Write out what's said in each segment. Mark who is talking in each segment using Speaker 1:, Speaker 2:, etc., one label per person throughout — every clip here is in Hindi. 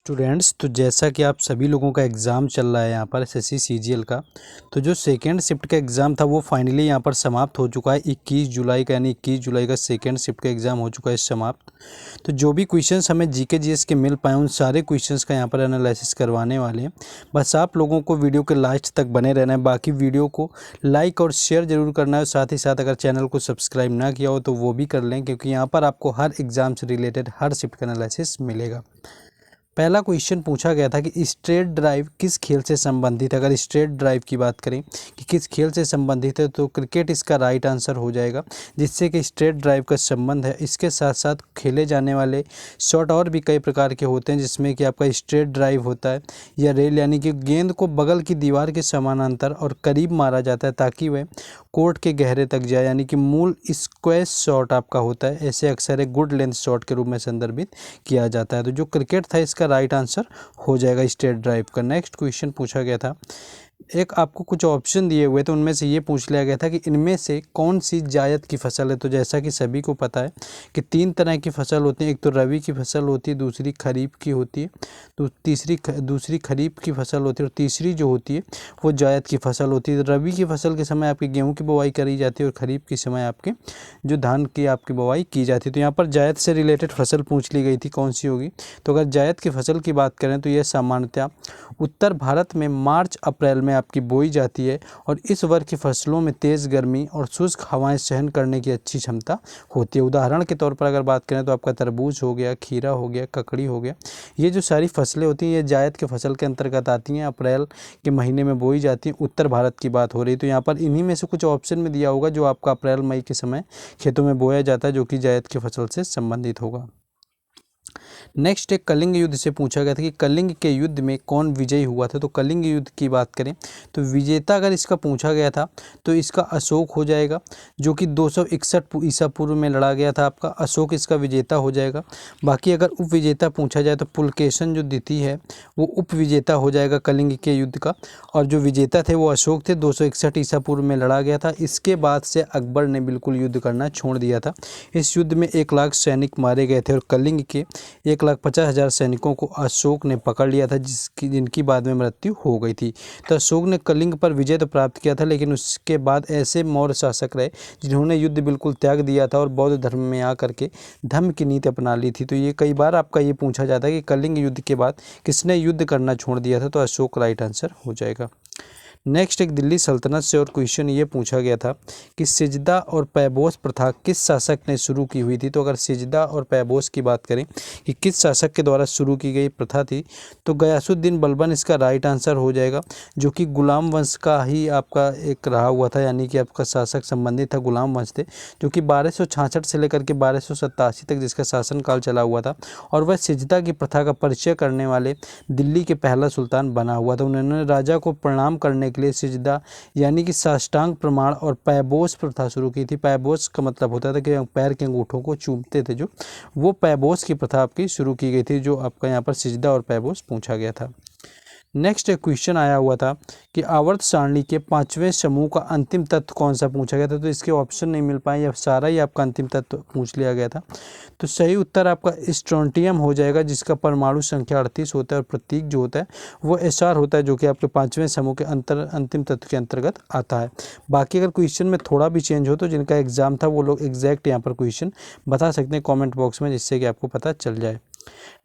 Speaker 1: स्टूडेंट्स, तो जैसा कि आप सभी लोगों का एग्ज़ाम चल रहा है यहाँ पर एसएससी सीजीएल का। तो जो सेकेंड शिफ्ट का एग्ज़ाम था वो फाइनली यहाँ पर समाप्त हो चुका है 21 जुलाई का, यानी 21 जुलाई का सेकेंड शिफ्ट का एग्ज़ाम हो चुका है समाप्त। तो जो भी क्वेश्चंस हमें जीके जीएस के मिल पाए उन सारे क्वेश्चंस का यहाँ पर एनालिसिस करवाने वाले हैं। बस आप लोगों को वीडियो के लास्ट तक बने रहना है। बाकी वीडियो को लाइक और शेयर ज़रूर करना है। साथ ही साथ अगर चैनल को सब्सक्राइब ना किया हो तो वो भी कर लें, क्योंकि यहाँ पर आपको हर एग्ज़ाम से रिलेटेड हर शिफ्ट का एनालिसिस मिलेगा। पहला क्वेश्चन पूछा गया था कि स्ट्रेट ड्राइव किस खेल से संबंधित है। अगर स्ट्रेट ड्राइव की बात करें कि किस खेल से संबंधित है तो क्रिकेट इसका राइट आंसर हो जाएगा, जिससे कि स्ट्रेट ड्राइव का संबंध है। इसके साथ साथ खेले जाने वाले शॉट और भी कई प्रकार के होते हैं, जिसमें कि आपका स्ट्रेट ड्राइव होता है या रेल, यानी कि गेंद को बगल की दीवार के समानांतर और करीब मारा जाता है ताकि वह कोर्ट के गहरे तक जाए, यानी कि मूल स्क्वैश शॉट आपका होता है। ऐसे अक्सर एक गुड लेंथ शॉट के रूप में संदर्भित किया जाता है। तो जो क्रिकेट था इसका राइट आंसर हो जाएगा स्ट्रेट ड्राइव का। नेक्स्ट क्वेश्चन पूछा गया था, एक आपको कुछ ऑप्शन दिए हुए तो उनमें से ये पूछ लिया गया था कि इनमें से कौन सी जायद की फसल है। तो जैसा कि सभी को पता है कि तीन तरह की फसल होती है, एक तो रबी की फसल होती है, दूसरी खरीफ की होती है, तो दूसरी खरीफ की फसल होती है, और तीसरी जो होती है वो जायद की फसल होती है। रबी की फसल के समय आपकी गेहूँ की बुवाई करी जाती है और खरीफ के समय आपके जो धान की आपकी बुवाई की जाती है। तो यहाँ पर जायद से रिलेटेड फसल पूछ ली गई थी, कौन सी होगी। तो अगर जायद की फसल की बात करें तो यह सामान्यतः उत्तर भारत में मार्च अप्रैल में आपकी बोई जाती है, और इस वर्ग की फसलों में तेज़ गर्मी और शुष्क हवाएं सहन करने की अच्छी क्षमता होती है। उदाहरण के तौर पर अगर बात करें तो आपका तरबूज हो गया, खीरा हो गया, ककड़ी हो गया, ये जो सारी फसलें होती हैं ये जायद के फसल के अंतर्गत आती हैं। अप्रैल के महीने में बोई जाती हैं। उत्तर भारत की बात हो रही है तो यहाँ पर इन्हीं में से कुछ ऑप्शन में दिया होगा जो आपका अप्रैल मई के समय खेतों में बोया जाता है, जो कि जायद की फसल से संबंधित होगा। नेक्स्ट एक कलिंग युद्ध से पूछा गया था कि कलिंग के युद्ध में कौन विजयी हुआ था। तो कलिंग युद्ध की बात करें तो विजेता अगर इसका पूछा गया था तो इसका अशोक हो जाएगा, जो कि 261 ईसा पूर्व में लड़ा गया था। आपका अशोक इसका विजेता हो जाएगा। बाकी अगर उप विजेता पूछा जाए तो पुलकेशन जो द्वितीय है वो उप विजेता हो जाएगा कलिंग के युद्ध का, और जो विजेता थे वो अशोक थे। 261 ईसा पूर्व में लड़ा गया था। इसके बाद से अकबर ने बिल्कुल युद्ध करना छोड़ दिया था। इस युद्ध में 1 लाख सैनिक मारे गए थे और कलिंग के 1,50,000 सैनिकों को अशोक ने पकड़ लिया था, जिनकी बाद में मृत्यु हो गई थी। तो अशोक ने कलिंग पर विजय तो प्राप्त किया था, लेकिन उसके बाद ऐसे मौर्य शासक रहे जिन्होंने युद्ध बिल्कुल त्याग दिया था और बौद्ध धर्म में आकर के धर्म की नीति अपना ली थी। तो ये कई बार आपका ये पूछा जाता है कि कलिंग युद्ध के बाद किसने युद्ध करना छोड़ दिया था, तो अशोक राइट आंसर हो जाएगा। नेक्स्ट एक दिल्ली सल्तनत से और क्वेश्चन ये पूछा गया था कि सिजदा और पैबोस प्रथा किस शासक ने शुरू की हुई थी। तो अगर सिजदा और पैबोस की बात करें कि किस शासक के द्वारा शुरू की गई प्रथा थी तो गयासुद्दीन बलबन इसका राइट आंसर हो जाएगा, जो कि गुलाम वंश का ही आपका एक रहा हुआ था, यानी कि आपका शासक संबंधित था गुलाम वंश थे, जो कि 1266 से लेकर के 1287 तक जिसका शासनकाल चला हुआ था। और वह सिजदा की प्रथा का परिचय करने वाले दिल्ली के पहला सुल्तान बना हुआ था। उन्होंने राजा को प्रणाम करने के लिए सिजदा यानी कि साष्टांग प्रमाण और पैबोस प्रथा शुरू की थी। पैबोस का मतलब होता था कि पैर के अंगूठों को चूमते थे, जो वो पैबोस की प्रथा आपकी शुरू की गई थी, जो आपका यहाँ पर सिजदा और पैबोस पूछा गया था। नेक्स्ट एक क्वेश्चन आया हुआ था कि आवर्त सारणी के 5वें समूह का अंतिम तत्व कौन सा पूछा गया था। तो इसके ऑप्शन नहीं मिल पाए, या सारा ही आपका अंतिम तत्व पूछ लिया गया था। तो सही उत्तर आपका स्ट्रोंटियम हो जाएगा, जिसका परमाणु संख्या 38 होता है और प्रतीक जो होता है वो एसआर होता है, जो कि आपके 5वें समूह के अंतिम तत्व के अंतर्गत आता है। बाकी अगर क्वेश्चन में थोड़ा भी चेंज हो तो जिनका एग्जाम था वो लोग एग्जैक्ट यहाँ पर क्वेश्चन बता सकते हैं कॉमेंट बॉक्स में, जिससे कि आपको पता चल जाए।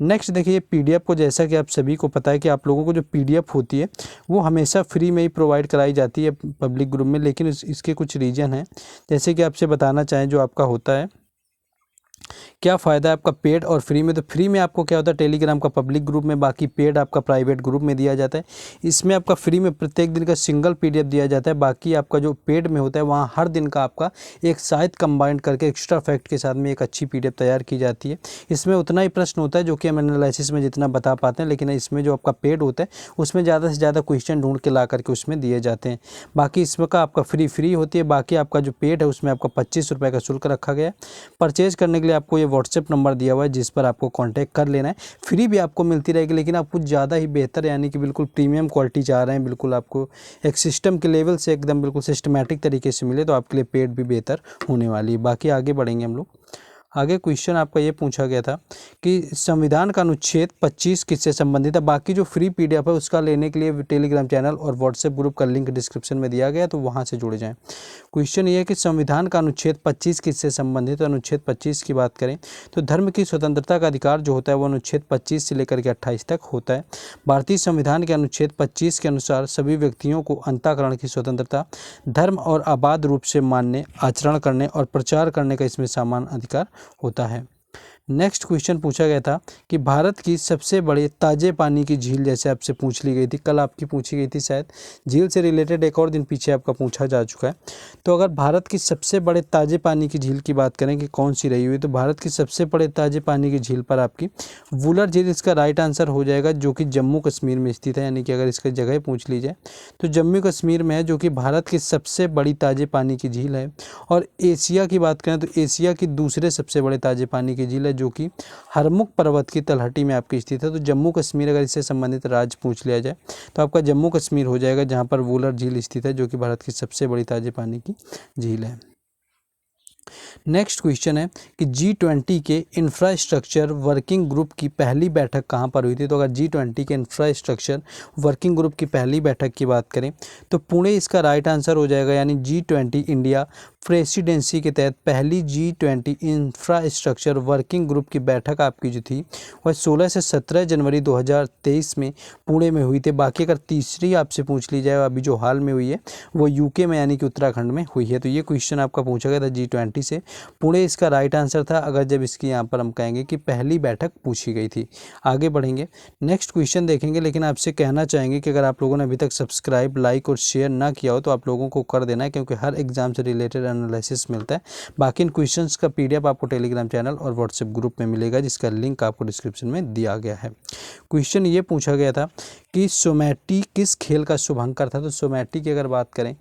Speaker 1: नेक्स्ट देखिए पीडीएफ को, जैसा कि आप सभी को पता है कि आप लोगों को जो पीडीएफ होती है वो हमेशा फ्री में ही प्रोवाइड कराई जाती है पब्लिक ग्रुप में, लेकिन इसके कुछ रीज़न हैं। जैसे कि आपसे बताना चाहें जो आपका होता है क्या फ़ायदा है आपका पेड और फ्री में। तो फ्री में आपको क्या होता है टेलीग्राम का पब्लिक ग्रुप में, बाकी पेड आपका प्राइवेट ग्रुप में दिया जाता है। इसमें आपका फ्री में प्रत्येक दिन का सिंगल पीडीएफ दिया जाता है। बाकी आपका जो पेड में होता है वहाँ हर दिन का आपका एक साथ कंबाइंड करके एक्स्ट्रा फैक्ट के साथ में एक अच्छी पीडीएफ तैयार की जाती है। इसमें उतना ही प्रश्न होता है जो कि हम एनालिसिस में जितना बता पाते हैं, लेकिन इसमें जो आपका पेड होता है उसमें ज़्यादा से ज़्यादा क्वेश्चन ढूंढ के ला करके उसमें दिए जाते हैं। बाकी इसमें का आपका फ्री होती है। बाकी आपका जो पेड है उसमें आपका 25 रुपये का शुल्क रखा गया है। परचेज करने के लिए आपको ये व्हाट्सएप नंबर दिया हुआ है जिस पर आपको कांटेक्ट कर लेना है। फ्री भी आपको मिलती रहेगी, लेकिन आप कुछ ज़्यादा ही बेहतर यानी कि बिल्कुल प्रीमियम क्वालिटी चाह रहे हैं, बिल्कुल आपको एक सिस्टम के लेवल से एकदम बिल्कुल सिस्टमेटिक तरीके से मिले, तो आपके लिए पेड भी बेहतर होने वाली है। बाकी आगे बढ़ेंगे हम लोग। आगे क्वेश्चन आपका ये पूछा गया था कि संविधान का अनुच्छेद 25 किससे संबंधित है। बाकी जो फ्री पीडीएफ है उसका लेने के लिए टेलीग्राम चैनल और व्हाट्सएप ग्रुप का लिंक डिस्क्रिप्शन में दिया गया है, तो वहाँ से जुड़ जाएं। क्वेश्चन ये है कि संविधान का अनुच्छेद 25 किससे संबंधित है। अनुच्छेद 25 की बात करें तो धर्म की स्वतंत्रता का अधिकार जो होता है वो अनुच्छेद 25 से लेकर के 28 तक होता है। भारतीय संविधान के अनुच्छेद 25 के अनुसार सभी व्यक्तियों को अंतःकरण की स्वतंत्रता, धर्म और अबाध रूप से मानने, आचरण करने और प्रचार करने का इसमें समान अधिकार होता है। नेक्स्ट क्वेश्चन पूछा गया था कि भारत की सबसे बड़े ताजे पानी की झील, जैसे आपसे पूछ ली गई थी, कल आपकी पूछी गई थी शायद, झील से रिलेटेड एक और दिन पीछे आपका पूछा जा चुका है। तो अगर भारत की सबसे बड़े ताजे पानी की झील की बात करें कि कौन सी रही हुई, तो भारत की सबसे बड़े ताजे पानी की झील पर आपकी वुलर झील इसका राइट आंसर हो जाएगा, जो कि जम्मू कश्मीर में स्थित है। यानी कि अगर इसकी जगह पूछ ली जाए तो जम्मू कश्मीर में है, जो कि भारत की सबसे बड़ी ताजे पानी की झील है। और एशिया की बात करें तो एशिया की दूसरे सबसे बड़े ताजे पानी की झील है, जो कि हरमुख पर्वत की तलहटी में आपकी स्थित है। तो जम्मू कश्मीर, अगर इससे संबंधित राज्य पूछ लिया जाए तो आपका जम्मू कश्मीर हो जाएगा, जहां पर वुलर झील स्थित है, जो कि भारत की सबसे बड़ी ताजे पानी की झील है। नेक्स्ट क्वेश्चन है कि G20 के इंफ्रास्ट्रक्चर वर्किंग ग्रुप की पहली बैठक कहाँ पर हुई थी। तो अगर G20 के इंफ्रास्ट्रक्चर वर्किंग ग्रुप की पहली बैठक की बात करें तो पुणे इसका राइट आंसर हो जाएगा। यानी G20 इंडिया प्रेसिडेंसी के तहत पहली G20 इंफ्रास्ट्रक्चर वर्किंग ग्रुप की बैठक आपकी जो थी वह 16 से 17 जनवरी 2023 में पुणे में हुई थी। बाकी अगर तीसरी आपसे पूछ ली जाए अभी जो हाल में हुई है वो यूके में यानी कि उत्तराखंड में हुई है। तो ये क्वेश्चन आपका पूछा गया था G20 से, पुणे इसका राइट आंसर था, अगर जब इसकी यहाँ पर हम कहेंगे कि पहली बैठक पूछी गई थी। आगे बढ़ेंगे, नेक्स्ट क्वेश्चन देखेंगे, लेकिन आपसे कहना चाहेंगे कि अगर आप लोगों ने अभी तक सब्सक्राइब, लाइक और शेयर ना किया हो तो आप लोगों को कर देना है, क्योंकि हर एग्जाम से रिलेटेड एनालिसिस मिलता है। बाकी इन क्वेश्चंस का पीडीएफ आपको टेलीग्राम चैनल और व्हाट्सएप ग्रुप में मिलेगा, जिसका लिंक आपको डिस्क्रिप्शन में दिया गया है। क्वेश्चन ये पूछा गया था कि सोमैटी किस खेल का शुभंकर था। तो सोमैटी की अगर बात करें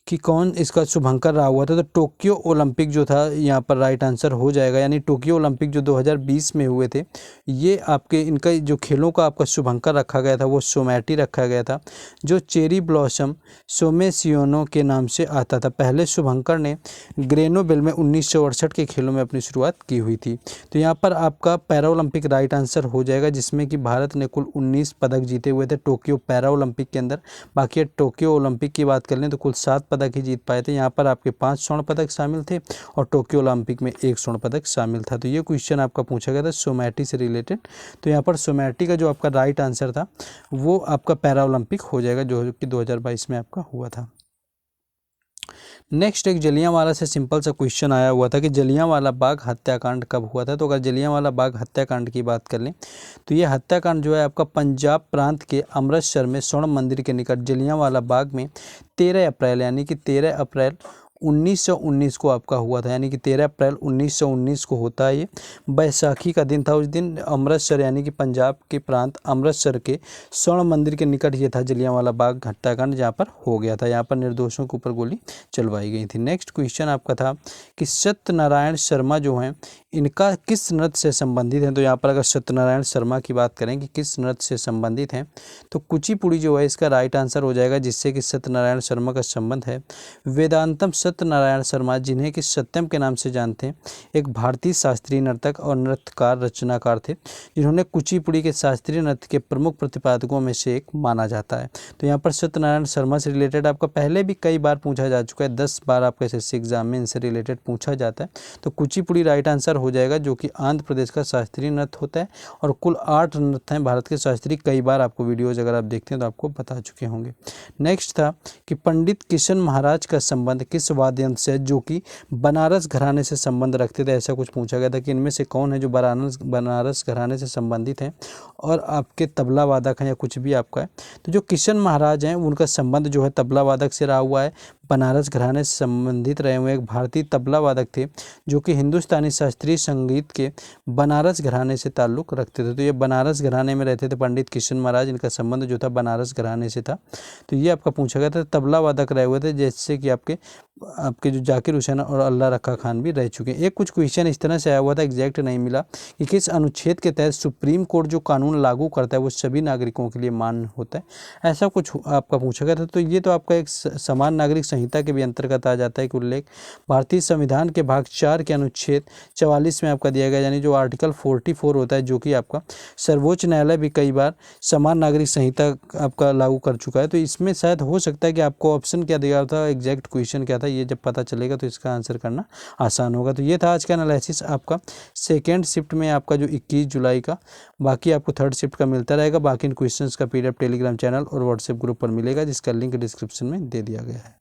Speaker 1: कि कौन इसका शुभंकर रहा हुआ था, तो टोक्यो ओलंपिक जो था यहाँ पर राइट आंसर हो जाएगा। यानी टोक्यो ओलंपिक जो 2020 में हुए थे, ये आपके इनका जो खेलों का आपका शुभंकर रखा गया था वो सोमैटी रखा गया था, जो चेरी ब्लॉसम सोमेसियोनो के नाम से आता था। पहले शुभंकर ने ग्रेनोबेल में 1968 के खेलों में अपनी शुरुआत की हुई थी। तो यहाँ पर आपका पैरा ओलंपिक राइट आंसर हो जाएगा, जिसमें कि भारत ने कुल 19 पदक जीते हुए थे टोक्यो पैरा ओलंपिक के अंदर। बाकी टोक्यो ओलंपिक की बात कर लें तो कुल 7 पदक ही जीत पाए थे। यहाँ पर आपके 5 स्वर्ण पदक शामिल थे और टोक्यो ओलंपिक में 1 स्वर्ण पदक शामिल था। तो ये क्वेश्चन आपका पूछा गया था सोमैटी से रिलेटेड। तो यहाँ पर सोमैटी का जो आपका राइट आंसर था वो आपका पैरा ओलंपिक हो जाएगा, जो कि 2022 में आपका हुआ था। नेक्स्ट एक जलियांवाला से सिंपल सा क्वेश्चन आया हुआ था कि जलियांवाला बाग हत्याकांड कब हुआ था। तो अगर जलियांवाला बाग हत्याकांड की बात कर लें तो ये हत्याकांड जो है आपका पंजाब प्रांत के अमृतसर में स्वर्ण मंदिर के निकट जलियांवाला बाग में 13 अप्रैल यानी कि 13 अप्रैल 1919 को आपका हुआ था। यानी कि 13 अप्रैल 1919 को होता है। ये बैसाखी का दिन था। उस दिन अमृतसर यानी कि पंजाब के प्रांत अमृतसर के स्वर्ण मंदिर के निकट ये था जलियांवाला बाग हत्याकांड, जहाँ पर हो गया था। यहाँ पर निर्दोषों के ऊपर गोली चलवाई गई थी। नेक्स्ट क्वेश्चन आपका था कि सत्यनारायण शर्मा जो हैं इनका किस नृत्य से संबंधित है। तो यहाँ पर अगर सत्यनारायण शर्मा की बात करें कि किस नृत्य से संबंधित हैं तो कुचिपुड़ी जो है इसका राइट आंसर हो जाएगा, जिससे कि सत्यनारायण शर्मा का संबंध है वेदांतम सत्यनारायण शर्मा, जिन्हें कि सत्यम के नाम से जानते हैं, एक भारतीय शास्त्रीय नर्तक और नृत्यकार रचनाकार थे, जिन्होंने कुचिपुड़ी के शास्त्रीय नृत्य के प्रमुख प्रतिपादकों में से एक माना जाता है। तो यहाँ पर सत्यनारायण शर्मा से रिलेटेड आपका पहले भी कई बार पूछा जा चुका है, 10 बार आपका एसएससी एग्जाम में इनसे रिलेटेड पूछा जाता है। तो कुचिपुड़ी राइट आंसर हो जाएगा, जो कि आंध्र प्रदेश का शास्त्रीय नृत्य होता है। और कुल 8 नृत्य हैं भारत के शास्त्रीय, कई बार आपको वीडियोज अगर आप देखते हैं तो आपको बता चुके होंगे। नेक्स्ट था कि पंडित किशन महाराज का संबंध किस वाद्य यंत्र से, जो कि बनारस घराने से संबंध रखते थे। ऐसा कुछ पूछा गया था कि इनमें से कौन है जो बनारस घराने से संबंधित हैं और आपके तबला वादक हैं या कुछ भी आपका है। तो जो किशन महाराज हैं उनका संबंध जो है तबला वादक से रहा हुआ है। बनारस घराने से संबंधित रहे हुए एक भारतीय तबला वादक थे, जो कि हिंदुस्तानी शास्त्रीय संगीत के बनारस घराने से ताल्लुक़ रखते थे। तो ये बनारस घराने में रहते थे पंडित किशन महाराज, इनका संबंध जो था बनारस घराने से था। तो ये आपका पूछा गया था। तबला वादक रहे हुए थे, जैसे कि आपके जो जाकिर हुसैन और अल्लाह रखा खान भी रह चुके हैं। एक कुछ क्वेश्चन इस तरह से आया हुआ था, एग्जैक्ट नहीं मिला, कि किस अनुच्छेद के तहत सुप्रीम कोर्ट जो कानून लागू करता है वो सभी नागरिकों के लिए मान्य होता है। ऐसा कुछ आपका पूछा गया था। तो ये तो आपका एक समान नागरिक संहिता के भी अंतर्गत आ जाता है कि उल्लेख भारतीय संविधान के भाग 4 के अनुच्छेद 44 में आपका दिया गया, यानी जो आर्टिकल 44 होता है, जो कि आपका सर्वोच्च न्यायालय भी कई बार समान नागरिक संहिता आपका लागू कर चुका है। तो इसमें शायद हो सकता है कि आपको ऑप्शन क्या दिया था, एग्जैक्ट क्वेश्चन क्या था, ये जब पता चलेगा तो इसका आंसर करना आसान होगा। तो ये था आज का एनालिसिस आपका सेकेंड शिफ्ट में आपका जो 21 जुलाई का। बाकी आपको थर्ड शिफ्ट का मिलता रहेगा। बाकी इन क्वेश्चंस का PDF टेलीग्राम चैनल और व्हाट्सएप ग्रुप पर मिलेगा, जिसका लिंक डिस्क्रिप्शन में दे दिया गया है।